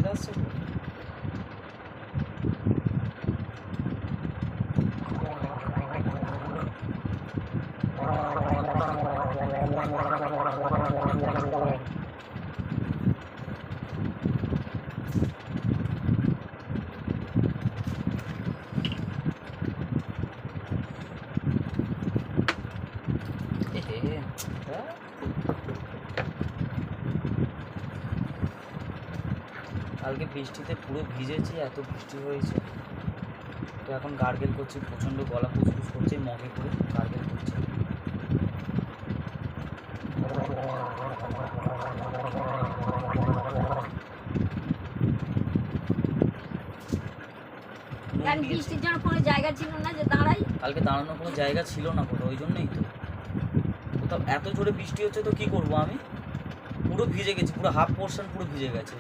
চলে আসছে। কালকে বৃষ্টিতে পুরো ভিজেছি, এত বৃষ্টি হয়েছে। তো এখন গার্গেল করছি, প্রচণ্ড গলা ফুসফুস করছে, মগে করে গার্গেল করছে। বৃষ্টির জন্য কোনো জায়গা ছিল না যে দাঁড়াই, কালকে দাঁড়ানোর কোনো জায়গা ছিল না কোথাও, ওই জন্যই তো কোথাও এত জোরে বৃষ্টি হচ্ছে। তো কী করবো, আমি পুরো ভিজে গেছি, পুরো হাফ পোর্শন পুরো ভিজে গেছে।